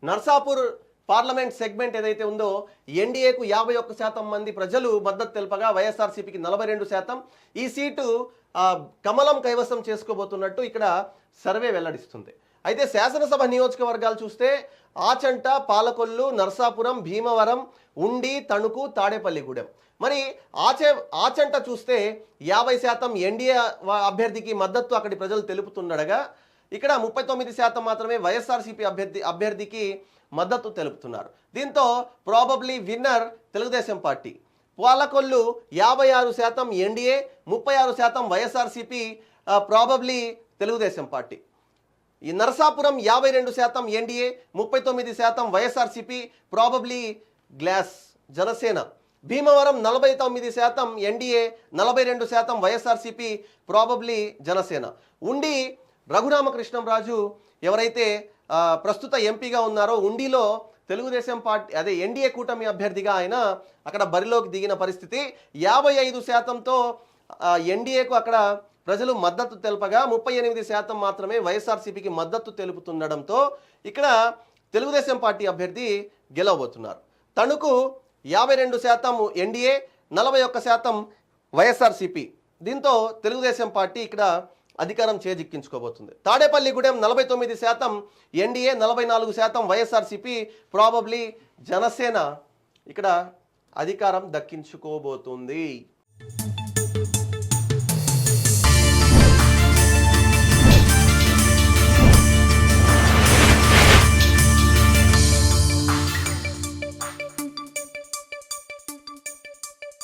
Narsapur parliament segment ఏదైతే ఉందో ఎన్డీఏకు 51% మంది ప్రజలు మద్దతు తెలపగా వైఎస్ఆర్సీపీకి 42%. ఈ సీటు కమలం కైవసం చేసుకోబోతున్నట్టు ఇక్కడ సర్వే వెల్లడిస్తుంది. అయితే శాసనసభ నియోజకవర్గాలు చూస్తే ఆచంట, పాలకొల్లు, నర్సాపురం, భీమవరం, ఉండి, తణుకు, తాడేపల్లిగూడెం. మరి ఆచంట చూస్తే 50% ఎన్డీఏ అభ్యర్థికి మద్దతు అక్కడి ప్రజలు తెలుపుతుండగా ఇక్కడ 39% మాత్రమే వైఎస్ఆర్సీపీ అభ్యర్థికి మద్దతు తెలుపుతున్నారు. దీంతో probably winner Telugu Desam party. Palakollu 56% NDA, 36% YSRCP, probably Telugu Desam party. ఈ Narasapuram 52% NDA, 39% YSRCP, probably glass Janasena. Bhimavaram 49% NDA, 42% YSRCP, probably Janasena. Undi Raghuramakrishnamraju ఎవరైతే ప్రస్తుత ఎంపీగా ఉన్నారో ఉండిలో తెలుగుదేశం పార్టీ అదే ఎన్డీఏ కూటమి అభ్యర్థిగా ఆయన అక్కడ బరిలోకి దిగిన పరిస్థితి. 55%తో ఎన్డీఏకు అక్కడ ప్రజలు మద్దతు తెలపగా 38% మాత్రమే వైఎస్ఆర్సీపీకి మద్దతు తెలుపుతుండడంతో ఇక్కడ తెలుగుదేశం పార్టీ అభ్యర్థి గెలవబోతున్నారు. తణుకు 52% ఎన్డీఏ, 41% వైఎస్ఆర్సీపీ. దీంతో తెలుగుదేశం పార్టీ ఇక్కడ అధికారం చేజిక్కించుకోబోతుంది. తాడేపల్లిగూడెం 49% ఎన్డీఏ, 44% వైఎస్ఆర్సీపీ, ప్రాబబ్లీ జనసేన ఇక్కడ అధికారం దక్కించుకోబోతుంది.